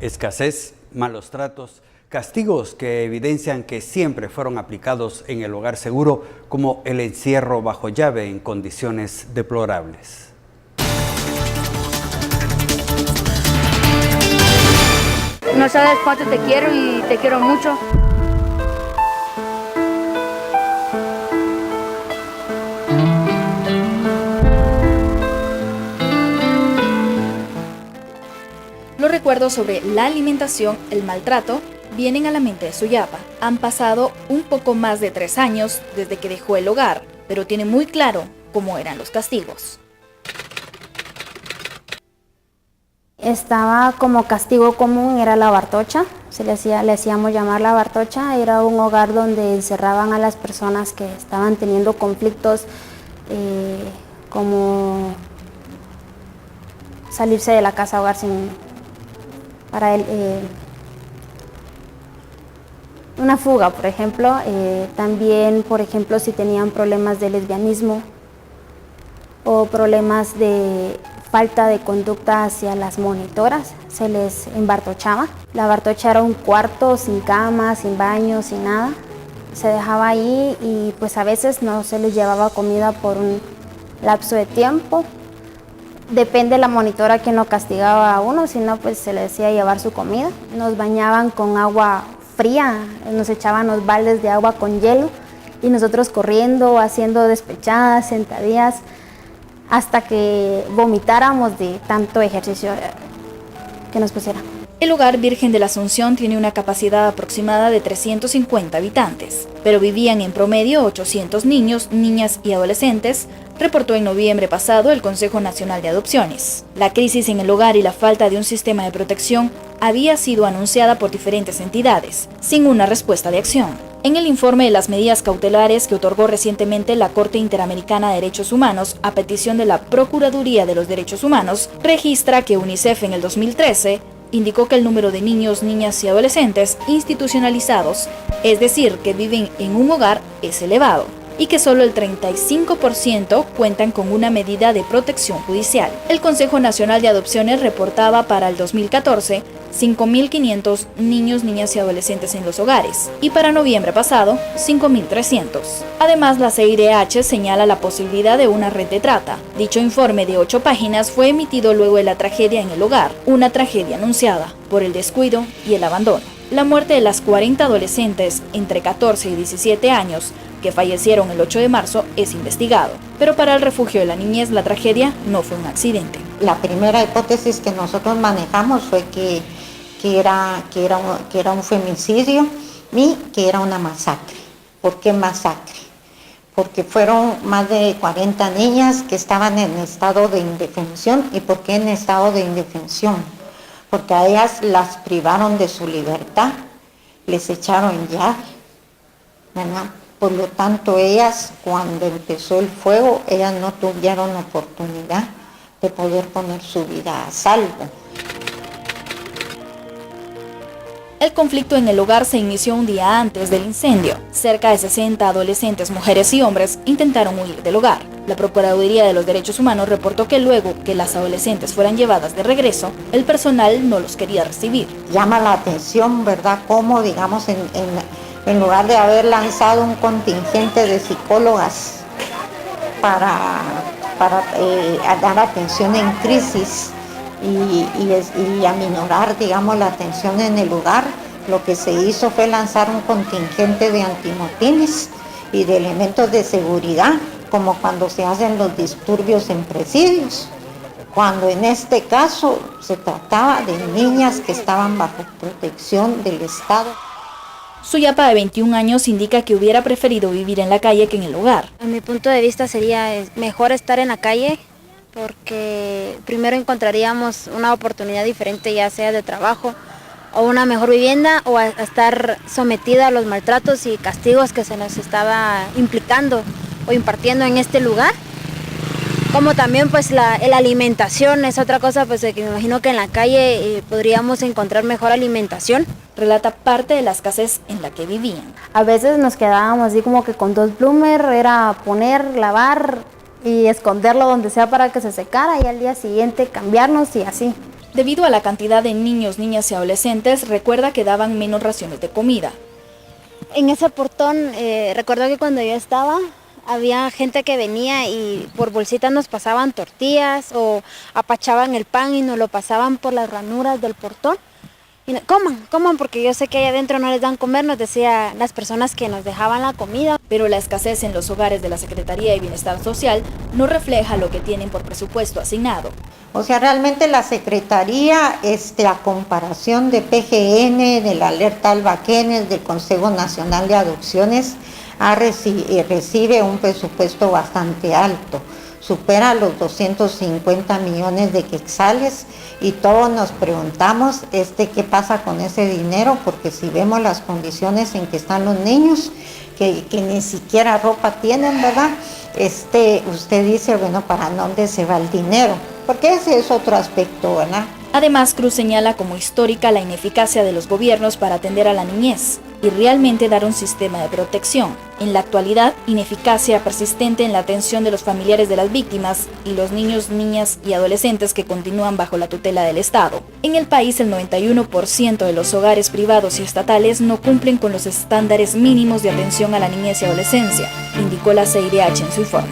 Escasez, malos tratos, castigos que evidencian que siempre fueron aplicados en el hogar seguro, como el encierro bajo llave en condiciones deplorables. No sabes cuánto te quiero y te quiero mucho. Los recuerdos sobre la alimentación, el maltrato, vienen a la mente de Suyapa. Han pasado un poco más de 3 años desde que dejó el hogar, pero tiene muy claro cómo eran los castigos. Estaba como castigo común, era la Bartocha, le hacíamos llamar la Bartocha. Era un hogar donde encerraban a las personas que estaban teniendo conflictos, como salirse de la casa hogar para una fuga, por ejemplo. También, por ejemplo, si tenían problemas de lesbianismo o problemas de falta de conducta hacia las monitoras, se les embartochaba. La Bartocha era un cuarto sin cama, sin baño, sin nada. Se dejaba ahí y pues a veces no se les llevaba comida por un lapso de tiempo. Depende de la monitora quien lo castigaba a uno, si no pues se le decía llevar su comida. Nos bañaban con agua fría, nos echaban los baldes de agua con hielo y nosotros corriendo, haciendo despechadas, sentadillas, hasta que vomitáramos de tanto ejercicio que nos pusieran. El Hogar Virgen de la Asunción tiene una capacidad aproximada de 350 habitantes, pero vivían en promedio 800 niños, niñas y adolescentes, reportó en noviembre pasado el Consejo Nacional de Adopciones. La crisis en el hogar y la falta de un sistema de protección había sido anunciada por diferentes entidades, sin una respuesta de acción. En el informe de las medidas cautelares que otorgó recientemente la Corte Interamericana de Derechos Humanos a petición de la Procuraduría de los Derechos Humanos, registra que UNICEF en el 2013 indicó que el número de niños, niñas y adolescentes institucionalizados, es decir, que viven en un hogar, es elevado, y que solo el 35% cuentan con una medida de protección judicial. El Consejo Nacional de Adopciones reportaba para el 2014 5.500 niños, niñas y adolescentes en los hogares, y para noviembre pasado, 5.300. Además, la CIDH señala la posibilidad de una red de trata. Dicho informe de 8 páginas fue emitido luego de la tragedia en el hogar, una tragedia anunciada por el descuido y el abandono. La muerte de las 40 adolescentes entre 14 y 17 años que fallecieron el 8 de marzo es investigado, pero para el refugio de la niñez la tragedia no fue un accidente. La primera hipótesis que nosotros manejamos fue que era un femicidio y que era una masacre. ¿Por qué masacre? Porque fueron más de 40 niñas que estaban en estado de indefensión. ¿Y por qué en estado de indefensión? Porque a ellas las privaron de su libertad, les echaron llave, ¿verdad? Por lo tanto, ellas, cuando empezó el fuego, ellas no tuvieron oportunidad de poder poner su vida a salvo. El conflicto en el hogar se inició un día antes del incendio. Cerca de 60 adolescentes, mujeres y hombres intentaron huir del hogar. La Procuraduría de los Derechos Humanos reportó que luego que las adolescentes fueran llevadas de regreso, el personal no los quería recibir. Llama la atención, ¿verdad?, cómo, digamos, en lugar de haber lanzado un contingente de psicólogas para dar atención en crisis y aminorar, digamos, la atención en el hogar, lo que se hizo fue lanzar un contingente de antimotines y de elementos de seguridad, como cuando se hacen los disturbios en presidios, cuando en este caso se trataba de niñas que estaban bajo protección del Estado. Suyapa, de 21 años, indica que hubiera preferido vivir en la calle que en el hogar. A mi punto de vista sería mejor estar en la calle, porque primero encontraríamos una oportunidad diferente, ya sea de trabajo o una mejor vivienda, o a estar sometida a los maltratos y castigos que se nos estaba implicando o impartiendo en este lugar. Como también pues la alimentación es otra cosa, pues que me imagino que en la calle podríamos encontrar mejor alimentación. Relata parte de la escasez en la que vivían. A veces nos quedábamos así como que con 2 bloomer, era poner, lavar y esconderlo donde sea para que se secara, y al día siguiente cambiarnos y así. Debido a la cantidad de niños, niñas y adolescentes, recuerda que daban menos raciones de comida. En ese portón, recuerdo que cuando yo estaba, había gente que venía y por bolsitas nos pasaban tortillas o apachaban el pan y nos lo pasaban por las ranuras del portón. Y coman, porque yo sé que ahí adentro no les dan comer, nos decían las personas que nos dejaban la comida. Pero la escasez en los hogares de la Secretaría de Bienestar Social no refleja lo que tienen por presupuesto asignado. O sea, realmente la Secretaría, a comparación de PGN, de la Alerta Alba Kenneth, del Consejo Nacional de Adopciones, recibe un presupuesto bastante alto. Supera los 250 millones de quetzales y todos nos preguntamos qué pasa con ese dinero, porque si vemos las condiciones en que están los niños, que ni siquiera ropa tienen, ¿verdad? Usted dice, bueno, ¿para dónde se va el dinero? Porque ese es otro aspecto, ¿verdad? Además, Cruz señala como histórica la ineficacia de los gobiernos para atender a la niñez y realmente dar un sistema de protección. En la actualidad, ineficacia persistente en la atención de los familiares de las víctimas y los niños, niñas y adolescentes que continúan bajo la tutela del Estado. En el país, el 91% de los hogares privados y estatales no cumplen con los estándares mínimos de atención a la niñez y adolescencia, indicó la CIDH en su informe.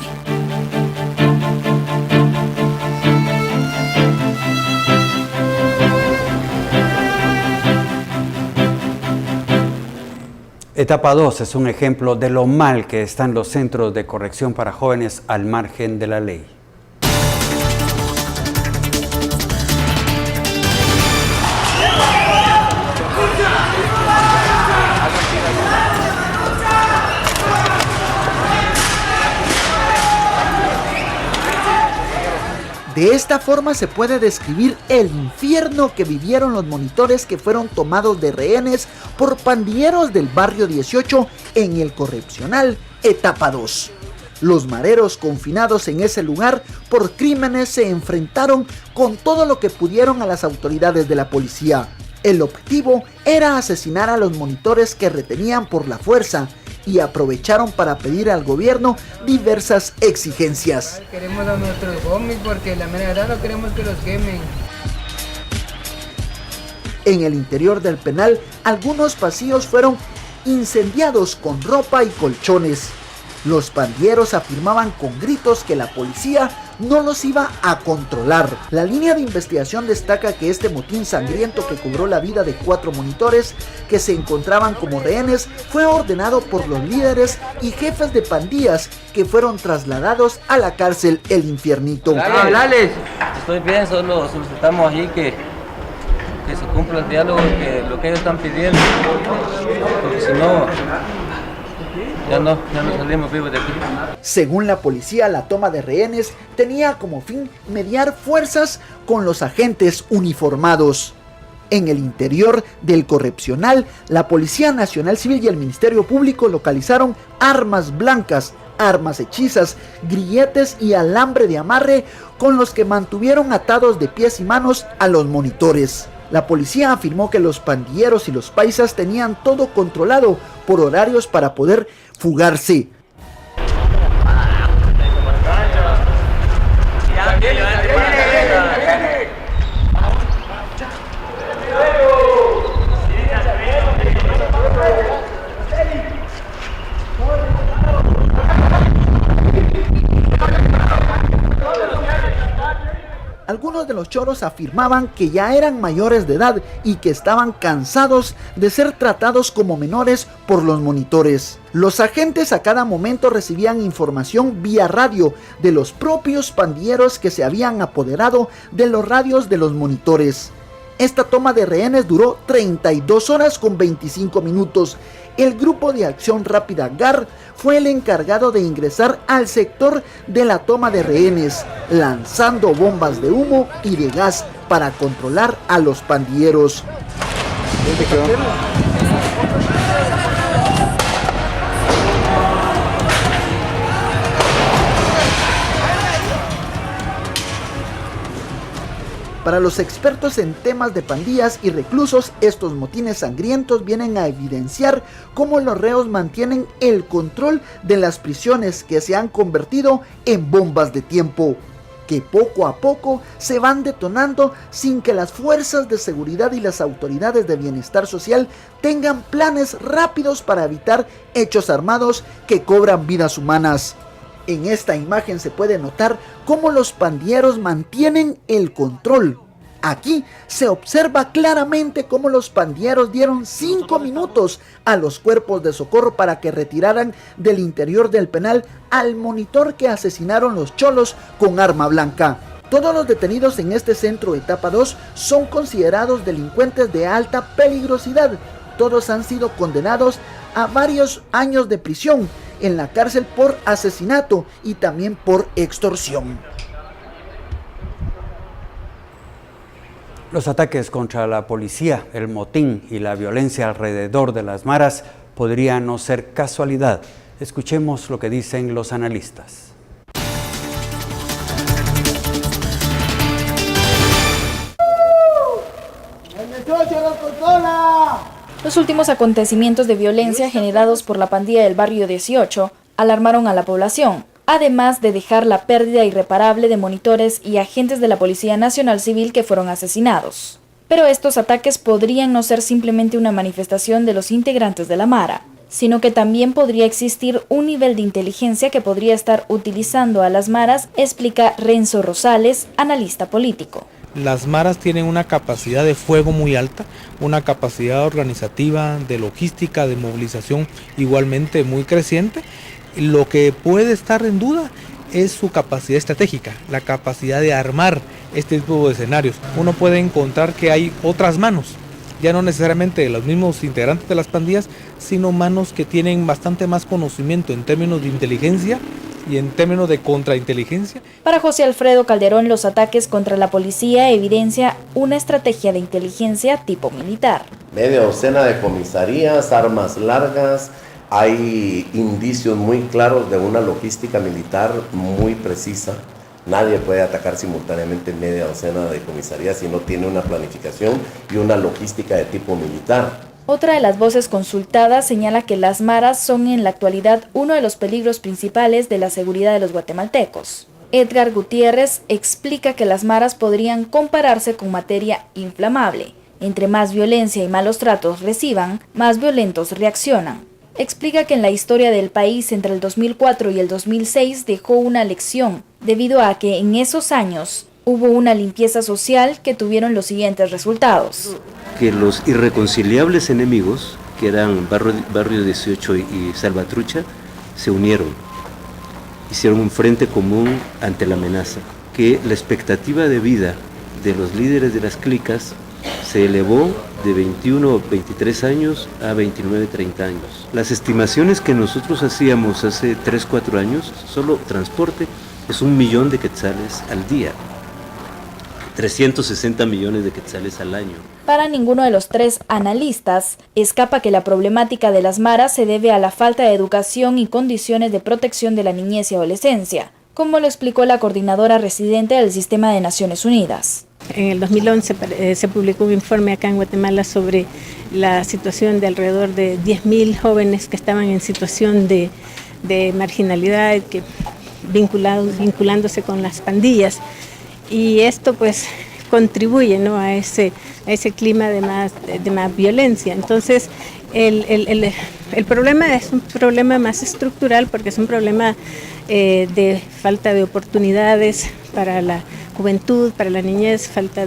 Etapa 2 es un ejemplo de lo mal que están los centros de corrección para jóvenes al margen de la ley. De esta forma se puede describir el infierno que vivieron los monitores que fueron tomados de rehenes por pandilleros del barrio 18 en el correccional Etapa 2. Los mareros confinados en ese lugar por crímenes se enfrentaron con todo lo que pudieron a las autoridades de la policía. El objetivo era asesinar a los monitores que retenían por la fuerza y aprovecharon para pedir al gobierno diversas exigencias. Queremos a nuestros gomis porque la verdad no queremos que los quemen. En el interior del penal, algunos pasillos fueron incendiados con ropa y colchones. Los pandilleros afirmaban con gritos que la policía no los iba a controlar. La línea de investigación destaca que este motín sangriento que cobró la vida de 4 monitores que se encontraban como rehenes fue ordenado por los líderes y jefes de pandillas que fueron trasladados a la cárcel El Infiernito. Lales, estoy bien, solo solicitamos ahí que se cumpla el diálogo, que lo que ellos están pidiendo, porque si no... Ya no salimos vivos de aquí. Según la policía, la toma de rehenes tenía como fin mediar fuerzas con los agentes uniformados. En el interior del correccional, la Policía Nacional Civil y el Ministerio Público localizaron armas blancas, armas hechizas, grilletes y alambre de amarre con los que mantuvieron atados de pies y manos a los monitores. La policía afirmó que los pandilleros y los paisas tenían todo controlado por horarios para poder fugarse. Algunos de los choros afirmaban que ya eran mayores de edad y que estaban cansados de ser tratados como menores por los monitores. Los agentes a cada momento recibían información vía radio de los propios pandilleros que se habían apoderado de los radios de los monitores. Esta toma de rehenes duró 32 horas con 25 minutos. El grupo de acción rápida GAR fue el encargado de ingresar al sector de la toma de rehenes, lanzando bombas de humo y de gas para controlar a los pandilleros. Para los expertos en temas de pandillas y reclusos, estos motines sangrientos vienen a evidenciar cómo los reos mantienen el control de las prisiones que se han convertido en bombas de tiempo, que poco a poco se van detonando sin que las fuerzas de seguridad y las autoridades de bienestar social tengan planes rápidos para evitar hechos armados que cobran vidas humanas. En esta imagen se puede notar cómo los pandilleros mantienen el control. Aquí se observa claramente cómo los pandilleros dieron 5 minutos a los cuerpos de socorro para que retiraran del interior del penal al monitor que asesinaron los cholos con arma blanca. Todos los detenidos en este centro etapa 2 son considerados delincuentes de alta peligrosidad. Todos han sido condenados a varios años de prisión en la cárcel por asesinato y también por extorsión. Los ataques contra la policía, el motín y la violencia alrededor de las maras podrían no ser casualidad. Escuchemos lo que dicen los analistas. Los últimos acontecimientos de violencia generados por la pandilla del barrio 18 alarmaron a la población, además de dejar la pérdida irreparable de monitores y agentes de la Policía Nacional Civil que fueron asesinados. Pero estos ataques podrían no ser simplemente una manifestación de los integrantes de la Mara, sino que también podría existir un nivel de inteligencia que podría estar utilizando a las maras, explica Renzo Rosales, analista político. Las maras tienen una capacidad de fuego muy alta, una capacidad organizativa, de logística, de movilización igualmente muy creciente. Lo que puede estar en duda es su capacidad estratégica, la capacidad de armar este tipo de escenarios. Uno puede encontrar que hay otras manos, ya no necesariamente los mismos integrantes de las pandillas, sino manos que tienen bastante más conocimiento en términos de inteligencia y en términos de contrainteligencia. Para José Alfredo Calderón, los ataques contra la policía evidencia una estrategia de inteligencia tipo militar. Media docena de comisarías, armas largas. Hay indicios muy claros de una logística militar muy precisa. Nadie puede atacar simultáneamente media docena de comisarías si no tiene una planificación y una logística de tipo militar. Otra de las voces consultadas señala que las maras son en la actualidad uno de los peligros principales de la seguridad de los guatemaltecos. Edgar Gutiérrez explica que las maras podrían compararse con materia inflamable. Entre más violencia y malos tratos reciban, más violentos reaccionan. Explica que en la historia del país entre el 2004 y el 2006 dejó una lección, debido a que en esos años hubo una limpieza social que tuvieron los siguientes resultados. Que los irreconciliables enemigos, que eran Barrio 18 y Salvatrucha, se unieron, hicieron un frente común ante la amenaza, que la expectativa de vida de los líderes de las clicas se elevó de 21 o 23 años a 29, 30 años. Las estimaciones que nosotros hacíamos hace 3, 4 años, solo transporte, es 1 millón de quetzales al día, 360 millones de quetzales al año. Para ninguno de los tres analistas, escapa que la problemática de las maras se debe a la falta de educación y condiciones de protección de la niñez y adolescencia, como lo explicó la coordinadora residente del Sistema de Naciones Unidas. En el 2011 se publicó un informe acá en Guatemala sobre la situación de alrededor de 10.000 jóvenes que estaban en situación de marginalidad, que vinculándose con las pandillas. Y esto pues contribuye, ¿no?, a ese clima de más violencia. Entonces el problema es un problema más estructural, porque es un problema de falta de oportunidades para la juventud, para la niñez, falta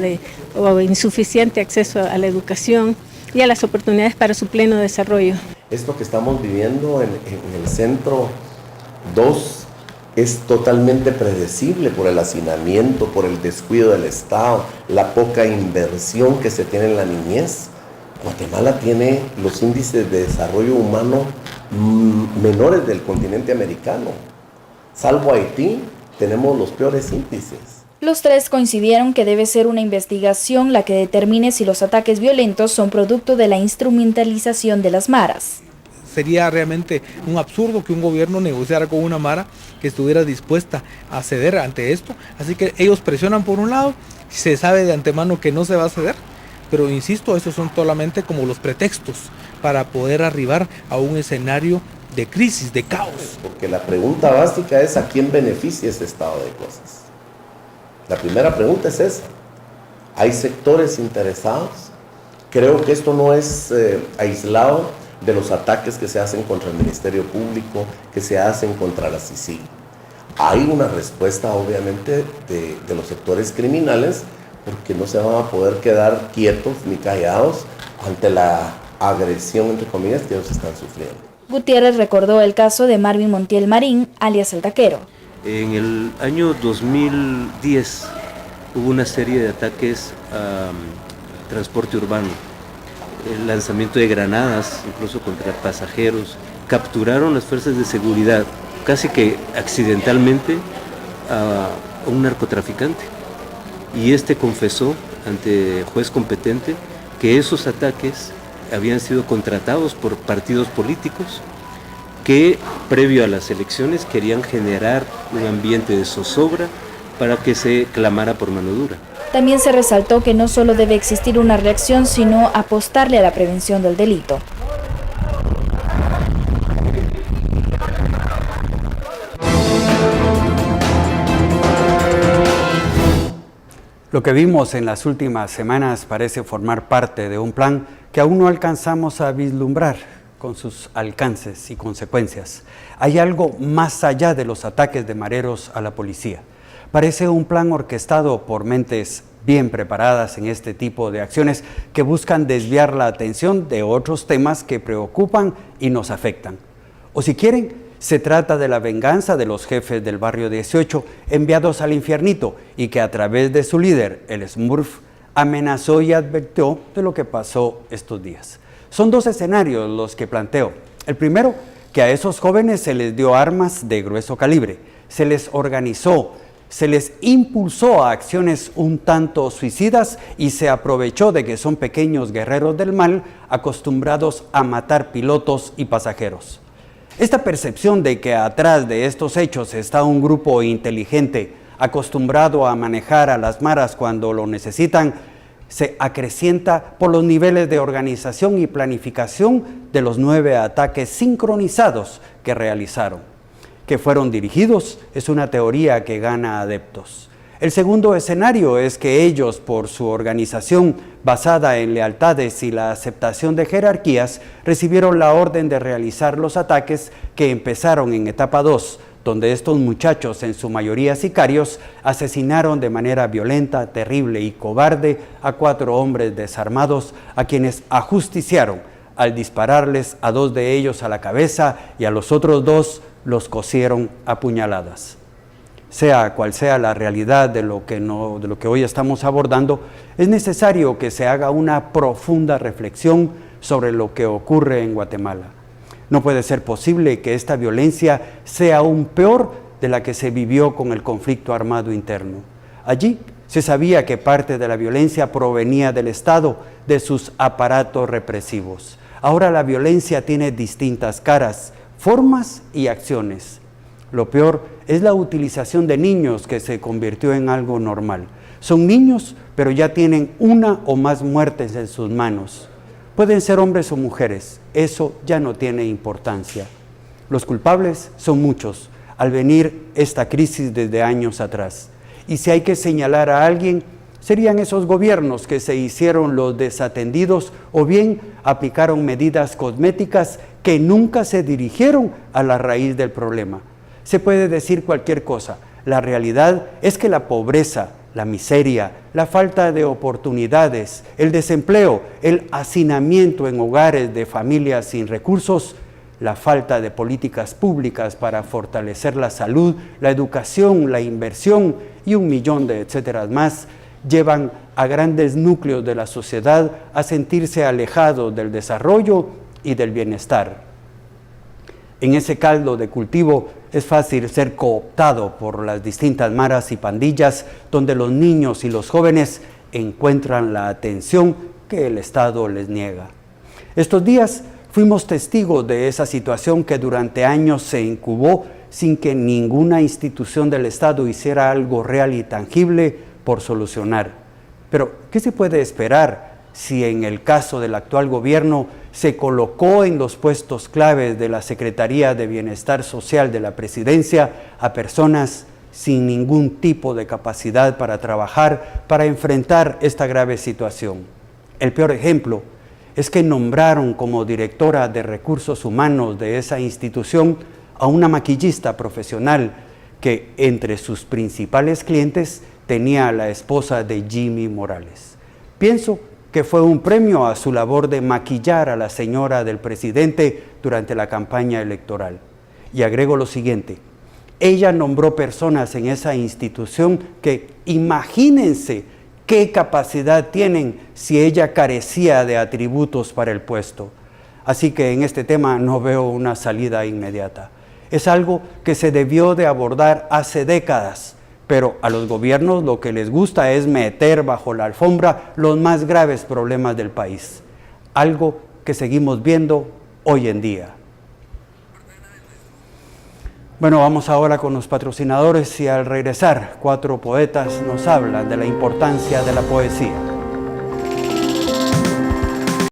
o insuficiente acceso a la educación y a las oportunidades para su pleno desarrollo. Esto que estamos viviendo en el centro 2 es totalmente predecible por el hacinamiento, por el descuido del Estado, la poca inversión que se tiene en la niñez. Guatemala tiene los índices de desarrollo humano menores del continente americano. Salvo Haití, tenemos los peores índices. Los tres coincidieron que debe ser una investigación la que determine si los ataques violentos son producto de la instrumentalización de las maras. Sería realmente un absurdo que un gobierno negociara con una mara que estuviera dispuesta a ceder ante esto. Así que ellos presionan por un lado, se sabe de antemano que no se va a ceder, pero insisto, esos son solamente como los pretextos para poder arribar a un escenario de crisis, de caos. Porque la pregunta básica es: ¿a quién beneficia este estado de cosas? La primera pregunta es esa. ¿Hay sectores interesados? Creo que esto no es aislado de los ataques que se hacen contra el Ministerio Público, que se hacen contra la CICIG. Hay una respuesta, obviamente, de los sectores criminales, porque no se van a poder quedar quietos ni callados ante la agresión, entre comillas, que ellos están sufriendo. Gutiérrez recordó el caso de Marvin Montiel Marín, alias El Taquero. En el año 2010 hubo una serie de ataques a transporte urbano, el lanzamiento de granadas, incluso contra pasajeros. Capturaron las fuerzas de seguridad, casi que accidentalmente, a un narcotraficante. Y este confesó ante juez competente que esos ataques habían sido contratados por partidos políticos que, previo a las elecciones, querían generar un ambiente de zozobra para que se clamara por mano dura. También se resaltó que no solo debe existir una reacción, sino apostarle a la prevención del delito. Lo que vimos en las últimas semanas parece formar parte de un plan que aún no alcanzamos a vislumbrar con sus alcances y consecuencias. Hay algo más allá de los ataques de mareros a la policía. Parece un plan orquestado por mentes bien preparadas en este tipo de acciones que buscan desviar la atención de otros temas que preocupan y nos afectan. O si quieren, se trata de la venganza de los jefes del barrio 18 enviados al infiernito y que a través de su líder, el Smurf, amenazó y advirtió de lo que pasó estos días. Son dos escenarios los que planteo. El primero, que a esos jóvenes se les dio armas de grueso calibre, se les organizó, se les impulsó a acciones un tanto suicidas y se aprovechó de que son pequeños guerreros del mal acostumbrados a matar pilotos y pasajeros. Esta percepción de que atrás de estos hechos está un grupo inteligente, acostumbrado a manejar a las maras cuando lo necesitan, se acrecienta por los niveles de organización y planificación de los 9 ataques sincronizados que realizaron. Que fueron dirigidos es una teoría que gana adeptos. El segundo escenario es que ellos, por su organización basada en lealtades y la aceptación de jerarquías, recibieron la orden de realizar los ataques que empezaron en etapa 2, donde estos muchachos, en su mayoría sicarios, asesinaron de manera violenta, terrible y cobarde a 4 hombres desarmados, a quienes ajusticiaron al dispararles a 2 de ellos a la cabeza y a los otros 2 los cosieron a puñaladas. Sea cual sea la realidad de lo que hoy estamos abordando, es necesario que se haga una profunda reflexión sobre lo que ocurre en Guatemala. No puede ser posible que esta violencia sea aún peor de la que se vivió con el conflicto armado interno. Allí se sabía que parte de la violencia provenía del Estado, de sus aparatos represivos. Ahora la violencia tiene distintas caras, formas y acciones. Lo peor es la utilización de niños, que se convirtió en algo normal. Son niños, pero ya tienen 1 o más muertes en sus manos. Pueden ser hombres o mujeres, eso ya no tiene importancia. Los culpables son muchos, al venir esta crisis desde años atrás. Y si hay que señalar a alguien, serían esos gobiernos que se hicieron los desatendidos o bien aplicaron medidas cosméticas que nunca se dirigieron a la raíz del problema. Se puede decir cualquier cosa. La realidad es que la pobreza, la miseria, la falta de oportunidades, el desempleo, el hacinamiento en hogares de familias sin recursos, la falta de políticas públicas para fortalecer la salud, la educación, la inversión y 1 millón de etcéteras más, llevan a grandes núcleos de la sociedad a sentirse alejados del desarrollo y del bienestar. En ese caldo de cultivo es fácil ser cooptado por las distintas maras y pandillas donde los niños y los jóvenes encuentran la atención que el Estado les niega. Estos días fuimos testigos de esa situación que durante años se incubó sin que ninguna institución del Estado hiciera algo real y tangible por solucionar. Pero, ¿qué se puede esperar si en el caso del actual gobierno se colocó en los puestos claves de la Secretaría de Bienestar Social de la Presidencia a personas sin ningún tipo de capacidad para trabajar, para enfrentar esta grave situación. El peor ejemplo es que nombraron como directora de recursos humanos de esa institución a una maquillista profesional que entre sus principales clientes tenía a la esposa de Jimmy Morales. Pienso que fue un premio a su labor de maquillar a la señora del presidente durante la campaña electoral. Y agrego lo siguiente: ella nombró personas en esa institución que, imagínense qué capacidad tienen si ella carecía de atributos para el puesto. Así que en este tema no veo una salida inmediata. Es algo que se debió de abordar hace décadas, pero a los gobiernos lo que les gusta es meter bajo la alfombra los más graves problemas del país. Algo que seguimos viendo hoy en día. Bueno, vamos ahora con los patrocinadores y al regresar, 4 poetas nos hablan de la importancia de la poesía.